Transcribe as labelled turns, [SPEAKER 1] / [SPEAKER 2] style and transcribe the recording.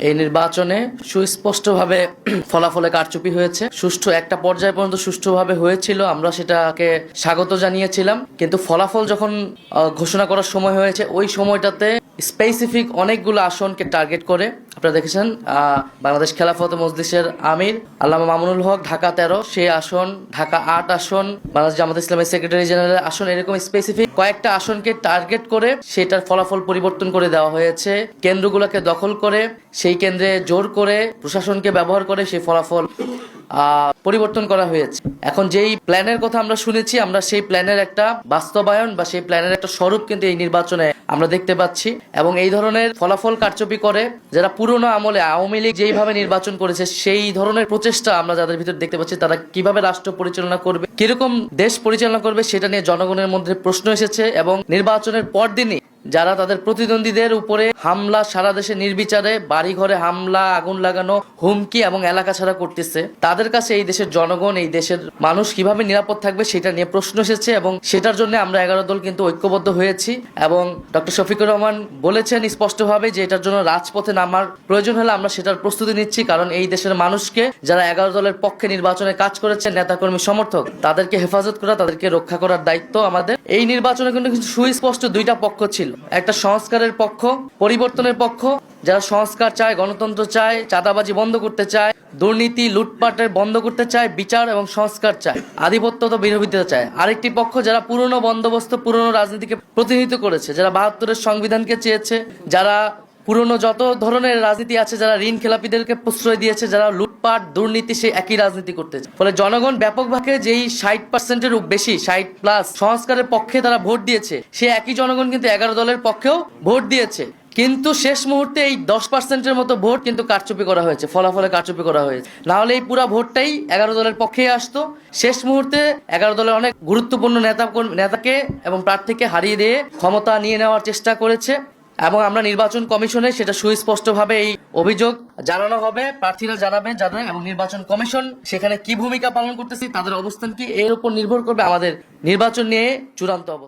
[SPEAKER 1] এই নির্বাচনে সুস্পষ্টভাবে ফলাফলে কারচুপি হয়েছে। সুষ্ঠু একটা পর্যায় পর্যন্ত সুষ্ঠুভাবে হয়েছিল, আমরা সেটাকে স্বাগত জানিয়েছিলাম। কিন্তু ফলাফল যখন ঘোষণা করার সময় হয়েছে, ওই সময়টাতে স্পেসিফিক অনেকগুলো আসনকে টার্গেট করে আপনারা দেখেছেন বাংলাদেশ খেলাফত মজলিসের আমির আল্লামা মামুনুল হক ঢাকা 13 সেই আসন, ঢাকা 8 আসন, বাংলাদেশ জামাত ইসলামের সেক্রেটারি জেনারেল আসন, এরকম স্পেসিফিক কয়েকটা আসনকে টার্গেট করে সেটার ফলাফল পরিবর্তন করে দেওয়া হয়েছে। কেন্দ্রগুলোকে দখল করে সেই কেন্দ্রে জোর করে প্রশাসনকে ব্যবহার করে সেই ফলাফল পরিবর্তন করা হয়েছে। এখন যেই প্ল্যানের কথা আমরা শুনেছি, আমরা সেই প্ল্যানের একটা বাস্তবায়ন বা সেই প্ল্যানের একটা স্বরূপ কিন্তু এই নির্বাচনে আমরা দেখতে পাচ্ছি। এবং এই ধরনের ফলাফল কারচুপি করে যারা পুরনো আমলে আওয়ামী লীগ যেইভাবে নির্বাচন করেছে, সেই ধরনের প্রচেষ্টা আমরা যাদের ভিতর দেখতে পাচ্ছি, তারা কিভাবে রাষ্ট্র পরিচালনা করবে, কিরকম দেশ পরিচালনা করবে, সেটা নিয়ে জনগণের মধ্যে প্রশ্ন এসেছে। এবং নির্বাচনের পরদিনই যারা তাদের প্রতিদ্বন্দ্বীদের উপরে হামলা, সারা দেশে নির্বিচারে বাড়িঘরে হামলা, আগুন লাগানো, হুমকি এবং এলাকা ছাড়া করতেছে, তাদের কাছে এই দেশের জনগণ, এই দেশের মানুষ কিভাবে নিরাপদ থাকবে সেটা নিয়ে প্রশ্ন এসেছে। এবং সেটার জন্য আমরা 11 দল কিন্তু ঐক্যবদ্ধ হয়েছি। এবং ডক্টর শফিকুর রহমান বলেছেন স্পষ্টভাবে যে এটার জন্য রাজপথে নামার প্রয়োজন হলে আমরা সেটার প্রস্তুতি নিচ্ছি। কারণ এই দেশের মানুষকে, যারা 11 দলের পক্ষে নির্বাচনে কাজ করেছেন, নেতাকর্মী সমর্থক, তাদেরকে হেফাজত করা, তাদেরকে রক্ষা করার দায়িত্ব আমাদের। এই নির্বাচনে কিন্তু সুস্পষ্ট দুইটা পক্ষ ছিল, একটা সংস্কারের পক্ষ, পরিবর্তনের পক্ষ, যারা সংস্কার চায়, গণতন্ত্র চায়, চাঁদাবাজি বন্ধ করতে চায়, দুর্নীতি লুটপাটের বন্ধ করতে চায়, বিচার এবং সংস্কার চায়, আধিপত্য তো বিরোধিতা চায়। আরেকটি পক্ষ যারা পুরনো বন্দোবস্ত, পুরনো রাজনীতিকে প্রতিনিধিত্ব করেছে, যারা 72-এর সংবিধানকে চেয়েছে, যারা পুরনো যত ধরনের রাজনীতি আছে, যারা ঋণ খেলাপিদেরকে প্রশ্রয় দিয়েছে, যারা লুটপাট দুর্নীতি, সেই একই রাজনীতি করতেছে। ফলে জনগণ ব্যাপকভাবে যেই 60%-এর বেশি, 60+ সংস্কারের পক্ষে তারা ভোট দিয়েছে, সেই একই জনগণ কিন্তু 11 দলের পক্ষেও ভোট দিয়েছে। কিন্তু শেষ মুহূর্তে এই 10%-এর মতো ভোট কিন্তু কারচুপি করা হয়েছে, ফলাফলে কারচুপি করা হয়েছে। না হলে এই পুরা ভোটটাই 11 দলের পক্ষেই আসতো। শেষ মুহূর্তে 11 দলের অনেক গুরুত্বপূর্ণ নেতাকে এবং প্রার্থীকে হারিয়ে দিয়ে ক্ষমতা নিয়ে নেওয়ার চেষ্টা করেছে। এবং আমরা নির্বাচন কমিশনে সেটা সুস্পষ্টভাবে এই অভিযোগ জানানো হবে, প্রার্থীরা জানাবেন যাদের, এবং নির্বাচন কমিশন সেখানে কি ভূমিকা পালন করতেছে, তাদের অবস্থান কি, এর উপর নির্ভর করবে আমাদের নির্বাচন নিয়ে চূড়ান্ত অবস্থা।